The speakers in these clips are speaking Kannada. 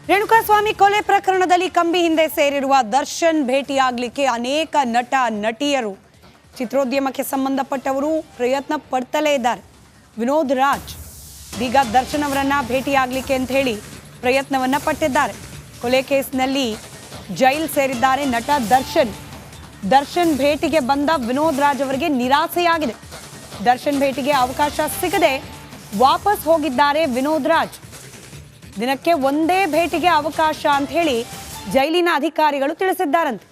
ರೇಣುಕಾಸ್ವಾಮಿ ಕೊಲೆ ಪ್ರಕರಣದಲ್ಲಿ ಕಂಬಿ ಹಿಂದೆ ಸೇರಿರುವ ದರ್ಶನ್ ಭೇಟಿಯಾಗಲಿಕ್ಕೆ ಅನೇಕ ನಟ ನಟಿಯರು ಚಿತ್ರೋದ್ಯಮಕ್ಕೆ ಸಂಬಂಧಪಟ್ಟವರು ಪ್ರಯತ್ನ ಪಡ್ತಲೇ ಇದ್ದಾರೆ. ವಿನೋದ್ ರಾಜ್ ಈಗ ದರ್ಶನ್ ಅವರನ್ನ ಭೇಟಿಯಾಗಲಿಕ್ಕೆ ಅಂತ ಹೇಳಿ ಪ್ರಯತ್ನವನ್ನ ಪಟ್ಟಿದ್ದಾರೆ. ಕೊಲೆ ಕೇಸ್ನಲ್ಲಿ ಜೈಲ್ ಸೇರಿದ್ದಾರೆ ನಟ ದರ್ಶನ್. ದರ್ಶನ್ ಭೇಟಿಗೆ ಬಂದ ವಿನೋದ್ ರಾಜ್ ಅವರಿಗೆ ನಿರಾಸೆಯಾಗಿದೆ. ದರ್ಶನ್ ಭೇಟಿಗೆ ಅವಕಾಶ ಸಿಗದೆ ವಾಪಸ್ ಹೋಗಿದ್ದಾರೆ ವಿನೋದ್ ರಾಜ್. ದಿನಕ್ಕೆ ಒಂದೇ ಭೇಟಿಗೆ ಅವಕಾಶ ಅಂತ ಹೇಳಿ ಜೈಲಿನ ಅಧಿಕಾರಿಗಳು ತಿಳಿಸಿದ್ದಾರಂತೆ.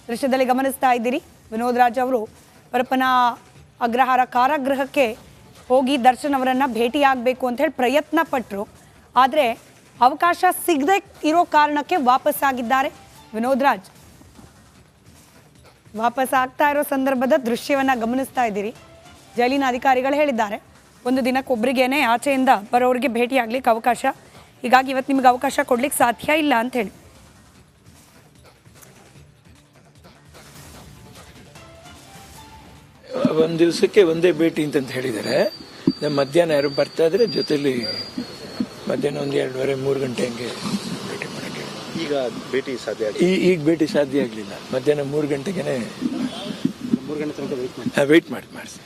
ದೃಶ್ಯದಲ್ಲಿ ಗಮನಿಸ್ತಾ ಇದ್ದೀರಿ, ವಿನೋದ್ ರಾಜ್ ಅವರು ಪರಪ್ಪನ ಅಗ್ರಹಾರ ಕಾರಾಗೃಹಕ್ಕೆ ಹೋಗಿ ದರ್ಶನ್ ಅವರನ್ನ ಭೇಟಿಯಾಗಬೇಕು ಅಂತ ಹೇಳಿ ಪ್ರಯತ್ನ ಪಟ್ಟರು. ಆದರೆ ಅವಕಾಶ ಸಿಗದೆ ಇರೋ ಕಾರಣಕ್ಕೆ ವಾಪಸ್ ಆಗಿದ್ದಾರೆ ವಿನೋದ್ ರಾಜ್. ವಾಪಸ್ ಆಗ್ತಾ ಇರೋ ಸಂದರ್ಭದ ದೃಶ್ಯವನ್ನ ಗಮನಿಸ್ತಾ ಇದ್ದೀರಿ. ಜೈಲಿನ ಅಧಿಕಾರಿಗಳು ಹೇಳಿದ್ದಾರೆ, ಒಂದು ದಿನಕ್ಕೆ ಒಬ್ಬರಿಗೇನೆ ಆಚೆಯಿಂದ ಬರೋರಿಗೆ ಭೇಟಿಯಾಗ್ಲಿಕ್ಕೆ ಅವಕಾಶ, ಹೀಗಾಗಿ ಇವತ್ತು ನಿಮ್ಗೆ ಅವಕಾಶ ಕೊಡ್ಲಿಕ್ಕೆ ಸಾಧ್ಯ ಇಲ್ಲ ಅಂತ ಹೇಳಿ. ಒಂದು ದಿವಸಕ್ಕೆ ಒಂದೇ ಭೇಟಿ ಅಂತ ಹೇಳಿದ್ದಾರೆ. ಮಧ್ಯಾಹ್ನ ಯಾರು ಬರ್ತಾ ಇದ್ರೆ ಜೊತೆಲಿ ಮಧ್ಯಾಹ್ನ 1-2:30-3 ಗಂಟೆ ಹಂಗೆ ಭೇಟಿ ಮಾಡಕ್ಕೆ. ಈಗ ಭೇಟಿ ಸಾಧ್ಯ ಈಗ ಭೇಟಿ ಸಾಧ್ಯ ಆಗಲಿಲ್ಲ. ಮಧ್ಯಾಹ್ನ 3 ಗಂಟೆಗೆ 3 ಗಂಟೆ ತನಕ ವೆಯ್ಟ್ ಮಾಡಿಸಿ.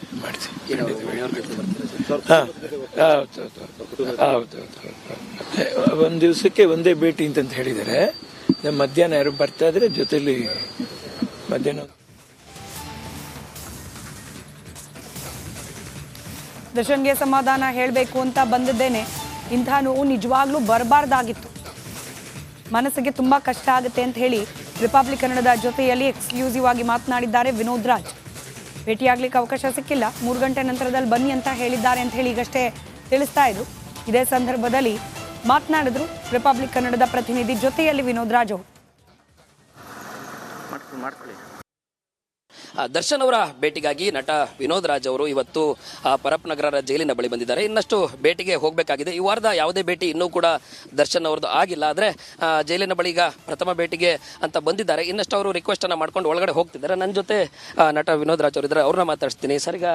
ಒಂದು ದಿವಸಕ್ಕೆ ಒಂದೇ ಭೇಟಿ ಅಂತ ಹೇಳಿದ್ದಾರೆ. ಮಧ್ಯಾಹ್ನ ಯಾರು ಬರ್ತಾ ಇದ್ರೆ ಜೊತೆಲಿ ಮಧ್ಯಾಹ್ನ. ದರ್ಶನ್ಗೆ ಸಮಾಧಾನ ಹೇಳಬೇಕು ಅಂತ ಬಂದಿದ್ದೇನೆ. ಇಂತಹ ನೋವು ನಿಜವಾಗ್ಲೂ ಬರಬಾರ್ದಾಗಿತ್ತು. ಮನಸ್ಸಿಗೆ ತುಂಬಾ ಕಷ್ಟ ಆಗುತ್ತೆ ಅಂತ ಹೇಳಿ ರಿಪಬ್ಲಿಕ್ ಕನ್ನಡದ ಜೊತೆಯಲ್ಲಿ ಎಕ್ಸ್ಕ್ಲೂಸಿವ್ ಆಗಿ ಮಾತನಾಡಿದ್ದಾರೆ ವಿನೋದ್ ರಾಜ್. ಭೇಟಿಯಾಗ್ಲಿಕ್ಕೆ ಅವಕಾಶ ಸಿಕ್ಕಿಲ್ಲ, 3 ಗಂಟೆ ನಂತರದಲ್ಲಿ ಬನ್ನಿ ಅಂತ ಹೇಳಿದ್ದಾರೆ ಅಂತ ಹೇಳಿ ಈಗಷ್ಟೇ ತಿಳಿಸ್ತಾ ಇದ್ರು. ಇದೇ ಸಂದರ್ಭದಲ್ಲಿ ಮಾತನಾಡಿದ್ರು ರಿಪಬ್ಲಿಕ್ ಕನ್ನಡದ ಪ್ರತಿನಿಧಿ ಜೊತೆಯಲ್ಲಿ ವಿನೋದ್ ರಾಜ್ ಅವರು. ದರ್ಶನ್ ಅವರ ಭೇಟಿಗಾಗಿ ನಟ ವಿನೋದ್ ರಾಜ್ ಅವರು ಇವತ್ತು ಪರಪ್ಪನಗರ ಜೈಲಿನ ಬಳಿ ಬಂದಿದ್ದಾರೆ. ಇನ್ನಷ್ಟು ಭೇಟಿಗೆ ಹೋಗಬೇಕಾಗಿದೆ. ಈ ವಾರದ ಯಾವುದೇ ಭೇಟಿ ಇನ್ನೂ ಕೂಡ ದರ್ಶನ್ ಅವರದ್ದು ಆಗಿಲ್ಲ. ಆದರೆ ಜೈಲಿನ ಬಳಿ ಈಗ ಪ್ರಥಮ ಭೇಟಿಗೆ ಅಂತ ಬಂದಿದ್ದಾರೆ. ಇನ್ನಷ್ಟು ಅವರು ರಿಕ್ವೆಸ್ಟ್ ಅನ್ನ ಮಾಡ್ಕೊಂಡು ಒಳಗಡೆ ಹೋಗ್ತಿದ್ದಾರೆ. ನನ್ನ ಜೊತೆ ನಟ ವಿನೋದ್ ರಾಜ್ ಅವರು ಇದ್ದಾರೆ, ಅವ್ರನ್ನ ಮಾತಾಡ್ತೀನಿ. ಸರ್, ಈಗ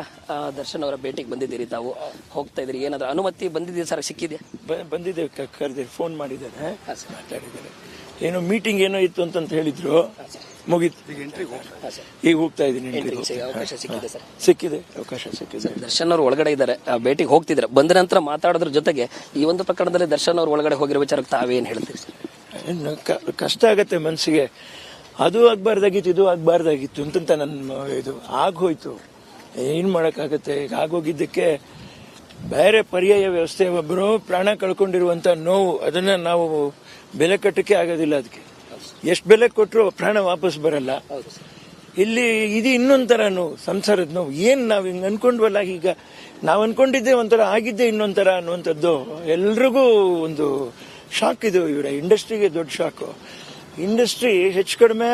ದರ್ಶನ್ ಅವರ ಭೇಟಿಗೆ ಬಂದಿದ್ದೀರಿ, ತಾವು ಹೋಗ್ತಾ ಇದ್ದೀರಿ, ಏನಾದರೂ ಅನುಮತಿ ಬಂದಿದೆ ಸರ್? ಸಿಕ್ಕಿದೆ? ಬಂದಿದೆ, ಕರೆದಿದ್ದಾರೆ, ಫೋನ್ ಮಾಡಿದ್ದಾರೆ, ಮಾತಾಡಿದ್ದಾರೆ. ಏನೋ ಮೀಟಿಂಗ್ ಏನೋ ಇತ್ತು ಅಂತ ಹೇಳಿದ್ರು, ಮುಗಿತು. ಈಗ ಹೋಗ್ತಾ ಇದ್ದೀನಿ. ಸಿಕ್ಕಿದೆ, ಅವಕಾಶ ಸಿಕ್ಕಿದೆ. ದರ್ಶನ್ ಅವರು ಒಳಗಡೆ ಇದ್ದಾರೆ, ಭೇಟಿಗೆ ಹೋಗ್ತಿದ್ದಾರೆ. ಬಂದ ನಂತರ ಮಾತಾಡೋದ್ರ ಜೊತೆಗೆ ಈ ಒಂದು ಪ್ರಕರಣದಲ್ಲಿ ದರ್ಶನ್ ಅವರು ಒಳಗಡೆ ಹೋಗಿರೋ ವಿಚಾರಕ್ಕೆ ತಾವೇನು ಹೇಳ್ತೀರಿ ಸರ್? ಕಷ್ಟ ಆಗತ್ತೆ ಮನಸ್ಸಿಗೆ. ಅದು ಆಗ್ಬಾರ್ದಾಗಿತ್ತು, ಇದು ಆಗ್ಬಾರ್ದಾಗಿತ್ತು ಅಂತ ನನ್ನ ಇದು ಆಗೋಯ್ತು. ಏನ್ ಮಾಡಕ್ಕಾಗತ್ತೆ? ಈಗ ಆಗೋಗಿದ್ದಕ್ಕೆ ಬೇರೆ ಪರ್ಯಾಯ ವ್ಯವಸ್ಥೆ. ಒಬ್ಬರು ಪ್ರಾಣ ಕಳ್ಕೊಂಡಿರುವಂತ ನೋವು, ಅದನ್ನ ನಾವು ಬೆಲೆ ಕಟ್ಟಕ್ಕೆ ಆಗೋದಿಲ್ಲ. ಅದಕ್ಕೆ ಎಷ್ಟು ಬೆಲೆ ಕೊಟ್ಟರು ಪ್ರಾಣ ವಾಪಸ್ ಬರಲ್ಲ. ಇಲ್ಲಿ ಇದು ಇನ್ನೊಂಥರ ನೋವು, ಸಂಸಾರದ ನೋವು. ಏನ್ ನಾವ್ ಹಿಂಗ್ ಅನ್ಕೊಂಡ್ವಲ್ಲ, ಈಗ ನಾವ್ ಅನ್ಕೊಂಡಿದ್ದೆ ಒಂಥರ, ಆಗಿದ್ದೆ ಇನ್ನೊಂಥರ ಅನ್ನುವಂಥದ್ದು ಎಲ್ರಿಗೂ ಒಂದು ಶಾಕ್. ಇದು ಇವರ ಇಂಡಸ್ಟ್ರಿಗೆ ದೊಡ್ಡ ಶಾಕು. ಇಂಡಸ್ಟ್ರಿ ಹೆಚ್ಚು ಕಡಿಮೆ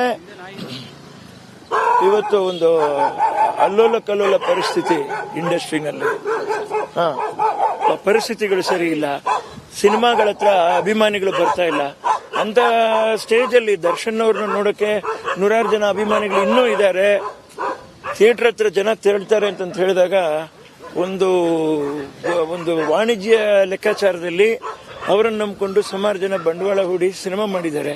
ಇವತ್ತು ಒಂದು ಅಲ್ಲೋಲ ಕಲ್ಲೋಲ ಪರಿಸ್ಥಿತಿ ಇಂಡಸ್ಟ್ರಿನಲ್ಲಿ. ಪರಿಸ್ಥಿತಿಗಳು ಸರಿ ಇಲ್ಲ. ಸಿನಿಮಾಗಳ ಹತ್ರ ಅಭಿಮಾನಿಗಳು ಬರ್ತಾ ಇಲ್ಲ. ಅಂತ ಸ್ಟೇಜ್ ಅಲ್ಲಿ ದರ್ಶನ್ ಅವ್ರನ್ನ ನೋಡಕ್ಕೆ 100 ಜನ ಅಭಿಮಾನಿಗಳು ಇನ್ನೂ ಇದ್ದಾರೆ. ಥಿಯೇಟರ್ ಹತ್ರ ಜನ ತೆರಳ್ತಾರೆ ಅಂತ ಹೇಳಿದಾಗ ಒಂದು ವಾಣಿಜ್ಯ ಲೆಕ್ಕಾಚಾರದಲ್ಲಿ ಅವರನ್ನು ನಂಬಿಕೊಂಡು ಸುಮಾರು ಜನ ಬಂಡವಾಳ ಹೂಡಿ ಸಿನಿಮಾ ಮಾಡಿದ್ದಾರೆ.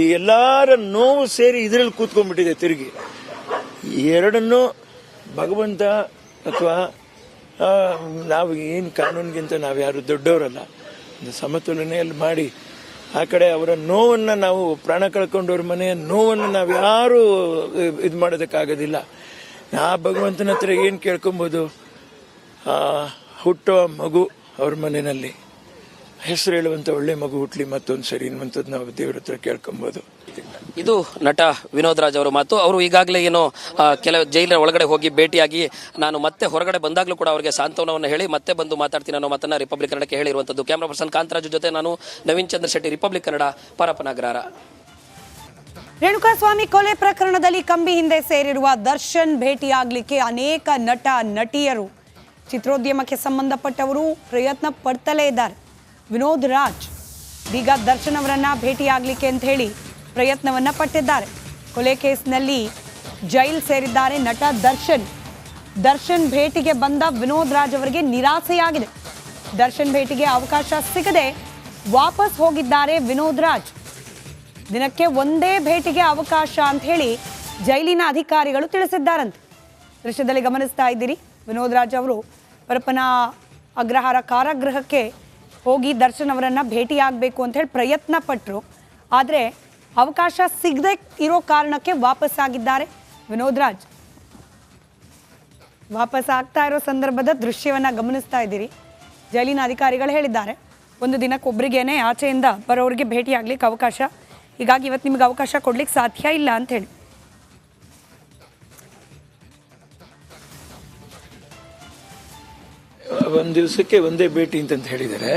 ಈ ಎಲ್ಲಾರ ನೋವು ಸೇರಿ ಇದರಲ್ಲಿ ಕೂತ್ಕೊಂಡ್ಬಿಟ್ಟಿದೆ ತಿರುಗಿ. ಎರಡನ್ನೂ ಭಗವಂತ ಅಥವಾ ನಾವು ಏನು ಕಾನೂನಿಗಿಂತ ನಾವು ಯಾರು ದೊಡ್ಡವರಲ್ಲ, ಸಮತೋಲನೆಯಲ್ಲಿ ಮಾಡಿ ಆ ಕಡೆ ಅವರ ನೋವನ್ನ, ನಾವು ಪ್ರಾಣ ಕಳ್ಕೊಂಡವ್ರ ಮನೆಯ ನೋವನ್ನು ನಾವು ಯಾರು ಇದು ಮಾಡೋದಕ್ಕಾಗೋದಿಲ್ಲ. ಆ ಭಗವಂತನ ಹತ್ರ ಏನು ಕೇಳ್ಕೊಬೋದು? ಹುಟ್ಟೋ ಮಗು ಅವ್ರ ಮನೆಯಲ್ಲಿ ಹೆಸರು ಹೇಳುವಂತ ಒಳ್ಳೆ ಮಗು ಹುಟ್ಲಿ, ಮತ್ತೊಂದು ಸರಿ ಇನ್ನೊಂಥದ್ದು ನಾವು ದೇವ್ರ ಹತ್ರ ಕೇಳ್ಕೊಬಹುದು. ಇದು ನಟ ವಿನೋದ್ ರಾಜ್ ಅವರ ಮಾತು. ಅವರು ಈಗಾಗಲೇ ಏನೋ ಕೆಲವು ಜೈಲಿನ ಒಳಗಡೆ ಹೋಗಿ ಭೇಟಿಯಾಗಿ ನಾನು ಮತ್ತೆ ಹೊರಗಡೆ ಬಂದಾಗಲೂ ಕೂಡ ಅವರಿಗೆ ಸಾಂತ್ವನವನ್ನು ಹೇಳಿ ಮತ್ತೆ ಬಂದು ಮಾತಾಡ್ತೀನಿ ಅನ್ನೋ ಮಾತನ್ನ ರಿಪಬ್ಲಿಕ್ ಕನ್ನಡಕ್ಕೆ ಹೇಳಿರುವಂತದ್ದು. ಕ್ಯಾಮರಾ ಪರ್ಸನ್ ಕಾಂತರಾಜು ಜೊತೆ ನಾನು ನವೀನ್ ಚಂದ್ರ ಶೆಟ್ಟಿ, ರಿಪಬ್ಲಿಕ್ ಕನ್ನಡ, ಪರಪ್ಪನಗರ. ರೇಣುಕಾಸ್ವಾಮಿ ಕೊಲೆ ಪ್ರಕರಣದಲ್ಲಿ ಕಂಬಿ ಹಿಂದೆ ಸೇರಿರುವ ದರ್ಶನ್ ಭೇಟಿಯಾಗಲಿಕ್ಕೆ ಅನೇಕ ನಟ ನಟಿಯರು ಚಿತ್ರೋದ್ಯಮಕ್ಕೆ ಸಂಬಂಧಪಟ್ಟವರು ಪ್ರಯತ್ನ ಪಡ್ತಲೇ ಇದ್ದಾರೆ. ವಿನೋದ್ ರಾಜ್ ಈಗ ದರ್ಶನ್ ಅವರನ್ನ ಭೇಟಿಯಾಗಲಿಕ್ಕೆ ಅಂತ ಹೇಳಿ ಪ್ರಯತ್ನವನ್ನ ಪಟ್ಟಿದ್ದಾರೆ. ಕೊಲೆ ಕೇಸ್ನಲ್ಲಿ ಜೈಲ್ ಸೇರಿದ್ದಾರೆ ನಟ ದರ್ಶನ್. ದರ್ಶನ್ ಭೇಟಿಗೆ ಬಂದ ವಿನೋದ್ ರಾಜ್ ಅವರಿಗೆ ನಿರಾಸೆಯಾಗಿದೆ. ದರ್ಶನ್ ಭೇಟಿಗೆ ಅವಕಾಶ ಸಿಗದೆ ವಾಪಸ್ ಹೋಗಿದ್ದಾರೆ ವಿನೋದ್ ರಾಜ್. ದಿನಕ್ಕೆ ಒಂದೇ ಭೇಟಿಗೆ ಅವಕಾಶ ಅಂತ ಹೇಳಿ ಜೈಲಿನ ಅಧಿಕಾರಿಗಳು ತಿಳಿಸಿದ್ದಾರಂತೆ. ದೃಶ್ಯದಲ್ಲಿ ಗಮನಿಸ್ತಾ ಇದ್ದೀರಿ, ವಿನೋದ್ ರಾಜ್ ಅವರು ಪರಪ್ಪನ ಅಗ್ರಹಾರ ಕಾರಾಗೃಹಕ್ಕೆ ಹೋಗಿ ದರ್ಶನ್ ಅವರನ್ನ ಭೇಟಿಯಾಗಬೇಕು ಅಂತ ಹೇಳಿ ಪ್ರಯತ್ನ ಪಟ್ಟರು. ಆದರೆ ಅವಕಾಶ ಸಿಗದೆ ಇರೋ ಕಾರಣಕ್ಕೆ ವಾಪಸ್ ಆಗಿದ್ದಾರೆ ವಿನೋದ್ ರಾಜ್. ವಾಪಸ್ ಆಗ್ತಾ ಇರೋ ಸಂದರ್ಭದ ದೃಶ್ಯವನ್ನ ಗಮನಿಸ್ತಾ ಇದ್ದೀರಿ. ಜೈಲಿನ ಅಧಿಕಾರಿಗಳು ಹೇಳಿದ್ದಾರೆ, ಒಂದು ದಿನಕ್ಕೊಬ್ಬರಿಗೇನೆ ಆಚೆಯಿಂದ ಬರೋರಿಗೆ ಭೇಟಿ ಆಗ್ಲಿಕ್ಕೆ ಅವಕಾಶ, ಹೀಗಾಗಿ ಇವತ್ತು ನಿಮ್ಗೆ ಅವಕಾಶ ಕೊಡ್ಲಿಕ್ಕೆ ಸಾಧ್ಯ ಇಲ್ಲ ಅಂತ ಹೇಳಿ. ಒಂದು ದಿವಸಕ್ಕೆ ಒಂದೇ ಭೇಟಿ ಅಂತ ಹೇಳಿದ್ದಾರೆ.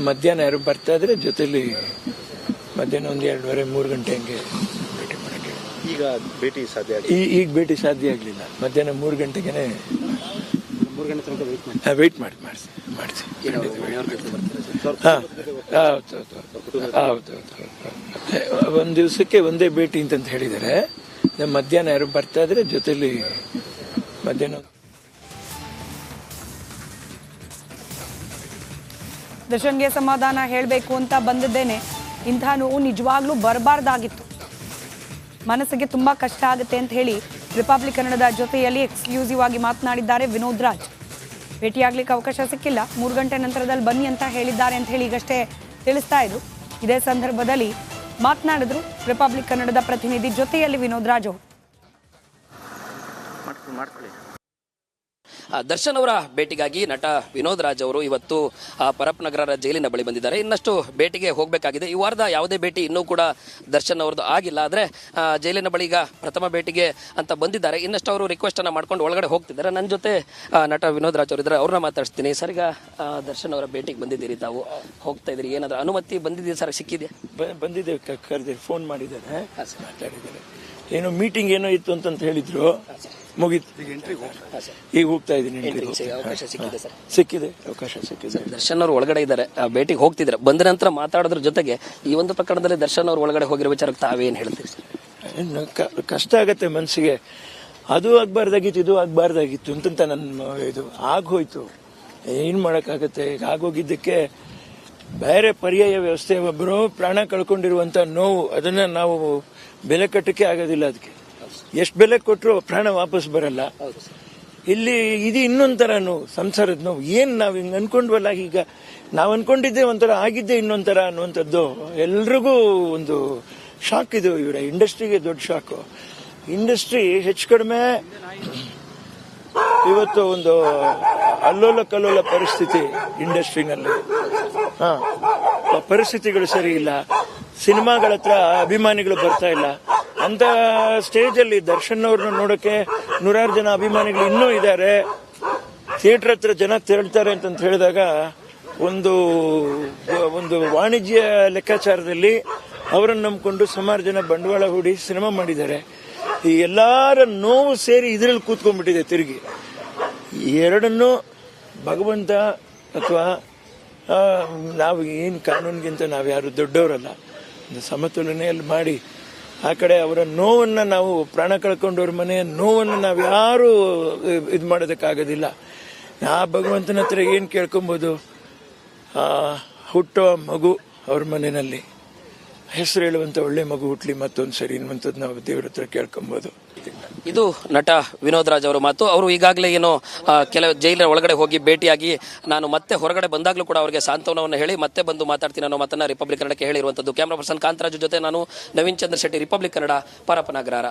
ಮಧ್ಯಾಹ್ನ ಯಾರು ಬರ್ತಾ ಇದ್ರೆ ಜೊತೆಲಿ ಮಧ್ಯಾಹ್ನ 2:30-3 ಗಂಟೆ ಹಂಗೆ ಭೇಟಿ ಮಾಡಕ್ಕೆ. ಈಗ ಭೇಟಿ ಸಾಧ್ಯ ಈಗ ಭೇಟಿ ಸಾಧ್ಯ ಆಗಲಿಲ್ಲ. ಮಧ್ಯಾಹ್ನ 3 ಗಂಟೆಗೆ 3 ಗಂಟೆ ತನಕ ವೆಯ್ಟ್ ಮಾಡಿಸಿ. ಹೌದು. ಒಂದು ದಿವಸಕ್ಕೆ ಒಂದೇ ಭೇಟಿ ಅಂತ ಹೇಳಿದ್ದಾರೆ. ಮಧ್ಯಾಹ್ನ ಯಾರು ಬರ್ತಾ ಇದ್ರೆ ಜೊತೆಲಿ ಮಧ್ಯಾಹ್ನ. ದರ್ಶನ್ಗೆ ಸಮಾಧಾನ ಹೇಳಬೇಕು ಅಂತ ಬಂದಿದ್ದೇನೆ, ಇಂಥ ನೋವು ನಿಜವಾಗ್ಲೂ ಬರಬಾರ್ದಾಗಿತ್ತು, ಮನಸ್ಸಿಗೆ ತುಂಬಾ ಕಷ್ಟ ಆಗುತ್ತೆ ಅಂತ ಹೇಳಿ ರಿಪಬ್ಲಿಕ್ ಕನ್ನಡದ ಜೊತೆಯಲ್ಲಿ ಎಕ್ಸ್ಕ್ಲೂಸಿವ್ ಆಗಿ ಮಾತನಾಡಿದ್ದಾರೆ ವಿನೋದ್ ರಾಜ್. ಭೇಟಿಯಾಗ್ಲಿಕ್ಕೆ ಅವಕಾಶ ಸಿಕ್ಕಿಲ್ಲ, 3 ಗಂಟೆ ನಂತರದಲ್ಲಿ ಬನ್ನಿ ಅಂತ ಹೇಳಿದ್ದಾರೆ ಅಂತ ಹೇಳಿ ಈಗಷ್ಟೇ ತಿಳಿಸ್ತಾ ಇದ್ರು. ಇದೇ ಸಂದರ್ಭದಲ್ಲಿ ಮಾತನಾಡಿದ್ರು ರಿಪಬ್ಲಿಕ್ ಕನ್ನಡದ ಪ್ರತಿನಿಧಿ ಜೊತೆಯಲ್ಲಿ ವಿನೋದ್ ರಾಜ್ ಅವರು. ದರ್ಶನ್ ಅವರ ಭೇಟಿಗಾಗಿ ನಟ ವಿನೋದ್ ರಾಜ್ ಅವರು ಇವತ್ತು ಪರಪ್ಪನಗರ ಜೈಲಿನ ಬಳಿ ಬಂದಿದ್ದಾರೆ. ಇನ್ನಷ್ಟು ಭೇಟಿಗೆ ಹೋಗಬೇಕಾಗಿದೆ. ಈ ವಾರದ ಯಾವುದೇ ಭೇಟಿ ಇನ್ನೂ ಕೂಡ ದರ್ಶನ್ ಅವರದ್ದು ಆಗಿಲ್ಲ. ಆದರೆ ಜೈಲಿನ ಬಳಿ ಈಗ ಪ್ರಥಮ ಭೇಟಿಗೆ ಅಂತ ಬಂದಿದ್ದಾರೆ. ಇನ್ನಷ್ಟು ಅವರು ರಿಕ್ವೆಸ್ಟ್ ಅನ್ನ ಮಾಡ್ಕೊಂಡು ಒಳಗಡೆ ಹೋಗ್ತಿದ್ದಾರೆ. ನನ್ನ ಜೊತೆ ನಟ ವಿನೋದ್ ರಾಜ್ ಅವರು ಇದ್ದಾರೆ, ಅವ್ರನ್ನ ಮಾತಾಡ್ತೀನಿ. ಸರ್, ಈಗ ದರ್ಶನ್ ಅವರ ಭೇಟಿಗೆ ಬಂದಿದ್ದೀರಿ, ತಾವು ಹೋಗ್ತಾ ಇದ್ದೀರಿ, ಏನಾದರೂ ಅನುಮತಿ ಬಂದಿದೆಯಾ ಸರ್, ಸಿಕ್ಕಿದೆಯಾ? ಬಂದಿದೆ, ಕರೆದಿದ್ದಾರೆ, ಫೋನ್ ಮಾಡಿದ್ದಾರೆ, ಮಾತಾಡಿದ್ದಾರೆ. ಏನೋ ಮೀಟಿಂಗ್ ಏನೋ ಇತ್ತು ಅಂತ ಹೇಳಿದ್ರು, ಮುಗೀತು. ಈಗ ಹೋಗ್ತಾ ಇದ್ದೀನಿ. ಸಿಕ್ಕಿದೆ, ಅವಕಾಶ ಸಿಕ್ಕಿದೆ. ದರ್ಶನ್ ಅವರು ಒಳಗಡೆ ಇದ್ದಾರೆ, ಭೇಟಿಗೆ ಹೋಗ್ತಿದ್ದಾರೆ. ಬಂದ ನಂತರ ಮಾತಾಡೋದ್ರ ಜೊತೆಗೆ ಈ ಒಂದು ಪ್ರಕರಣದಲ್ಲಿ ದರ್ಶನ್ ಅವರು ಒಳಗಡೆ ಹೋಗಿರೋ ವಿಚಾರಕ್ಕೆ ತಾವೇನು ಹೇಳ್ತೀರಿ? ಕಷ್ಟ ಆಗತ್ತೆ ಮನಸ್ಸಿಗೆ. ಅದು ಆಗ್ಬಾರ್ದಾಗಿತ್ತು, ಇದು ಆಗ್ಬಾರ್ದಾಗಿತ್ತು ಅಂತ ನನ್ನ ಇದು ಆಗೋಯ್ತು. ಏನ್ ಮಾಡಕ್ಕಾಗತ್ತೆ? ಈಗ ಆಗೋಗಿದ್ದಕ್ಕೆ ಬೇರೆ ಪರ್ಯಾಯ ವ್ಯವಸ್ಥೆ, ಒಬ್ಬರು ಪ್ರಾಣ ಕಳ್ಕೊಂಡಿರುವಂತ ನೋವು, ಅದನ್ನ ನಾವು ಬೆಲೆ ಕಟ್ಟಕ್ಕೆ ಆಗೋದಿಲ್ಲ. ಅದಕ್ಕೆ ಎಷ್ಟು ಬೆಲೆ ಕೊಟ್ಟರು ಪ್ರಾಣ ವಾಪಸ್ ಬರಲ್ಲ. ಇಲ್ಲಿ ಇದು ಇನ್ನೊಂಥರ ನೋವು, ಸಂಸಾರದ ನೋವು. ಏನ್ ನಾವ್ ಹಿಂಗ್ ಅನ್ಕೊಂಡ್ವಲ್ಲ, ಈಗ ನಾವ್ ಅನ್ಕೊಂಡಿದ್ದೆ ಒಂಥರ, ಆಗಿದ್ದೆ ಇನ್ನೊಂಥರ ಅನ್ನುವಂಥದ್ದು ಎಲ್ರಿಗೂ ಒಂದು ಶಾಕ್. ಇದು ಇವರ ಇಂಡಸ್ಟ್ರಿಗೆ ದೊಡ್ಡ ಶಾಕು. ಇಂಡಸ್ಟ್ರಿ ಹೆಚ್ಚು ಕಡಿಮೆ ಇವತ್ತು ಒಂದು ಅಲ್ಲೋಲ ಕಲ್ಲೋಲ ಪರಿಸ್ಥಿತಿ ಇಂಡಸ್ಟ್ರಿನಲ್ಲಿ. ಪರಿಸ್ಥಿತಿಗಳು ಸರಿ ಇಲ್ಲ, ಸಿನಿಮಾಗಳ ಹತ್ರ ಅಭಿಮಾನಿಗಳು ಬರ್ತಾ ಇಲ್ಲ. ಅಂತ ಸ್ಟೇಜ್ ಅಲ್ಲಿ ದರ್ಶನ್ ಅವ್ರನ್ನ ನೋಡಕ್ಕೆ 100 ಜನ ಅಭಿಮಾನಿಗಳು ಇನ್ನೂ ಇದ್ದಾರೆ. ಥಿಯೇಟರ್ ಹತ್ರ ಜನ ತೆರಳ್ತಾರೆ ಅಂತ ಹೇಳಿದಾಗ ಒಂದು ವಾಣಿಜ್ಯ ಲೆಕ್ಕಾಚಾರದಲ್ಲಿ ಅವರನ್ನು ನಂಬಿಕೊಂಡು ಸುಮಾರು ಜನ ಬಂಡವಾಳ ಹೂಡಿ ಸಿನಿಮಾ ಮಾಡಿದ್ದಾರೆ. ಈ ಎಲ್ಲಾರ ನೋವು ಸೇರಿ ಇದರಲ್ಲಿ ಕೂತ್ಕೊಂಡ್ಬಿಟ್ಟಿದೆ ತಿರುಗಿ. ಎರಡನ್ನೂ ಭಗವಂತ ಅಥವಾ ನಾವು ಏನು ಕಾನೂನಿಗಿಂತ ನಾವು ಯಾರು ದೊಡ್ಡವರಲ್ಲ, ಒಂದು ಸಮತೋಲನೆಯಲ್ಲಿ ಮಾಡಿ ಆ ಕಡೆ ಅವರ ನೋವನ್ನ, ನಾವು ಪ್ರಾಣ ಕಳ್ಕೊಂಡವ್ರ ಮನೆಯ ನೋವನ್ನು ನಾವು ಯಾರು ಇದು ಮಾಡೋದಕ್ಕಾಗೋದಿಲ್ಲ. ಆ ಭಗವಂತನ ಹತ್ರ ಏನು ಕೇಳ್ಕೊಬೋದು? ಹುಟ್ಟೋ ಮಗು ಅವ್ರ ಮನೆಯಲ್ಲಿ ಹೆಸರು ಹೇಳುವಂತ ಒಳ್ಳೆ ಮಗು ಹುಟ್ಲಿ ಮತ್ತೊಂದು ಸರಿ ಅನ್ನುವಂಥದ್ದು ನಾವು ದೇವ್ರ ಹತ್ರ ಕೇಳ್ಕೊಬಹುದು. ಇದು ನಟ ವಿನೋದ್ ರಾಜ್ ಅವರ ಮಾತು. ಅವರು ಈಗಾಗಲೇ ಏನೋ ಕೆಲವು ಜೈಲಿನ ಒಳಗಡೆ ಹೋಗಿ ಭೇಟಿಯಾಗಿ ನಾನು ಮತ್ತೆ ಹೊರಗಡೆ ಬಂದಾಗಲೂ ಕೂಡ ಅವರಿಗೆ ಸಾಂತ್ವನವನ್ನು ಹೇಳಿ ಮತ್ತೆ ಬಂದು ಮಾತಾಡ್ತೀನಿ ಅನ್ನೋ ಮಾತನ್ನ ರಿಪಬ್ಲಿಕ್ ಕನ್ನಡಕ್ಕೆ ಹೇಳಿರುವಂತದ್ದು. ಕ್ಯಾಮರಾ ಪರ್ಸನ್ ಕಾಂತರಾಜು ಜೊತೆ ನಾನು ನವೀನ್ ಚಂದ್ರ ಶೆಟ್ಟಿ, ರಿಪಬ್ಲಿಕ್ ಕನ್ನಡ, ಪರಪ್ಪನಗರ.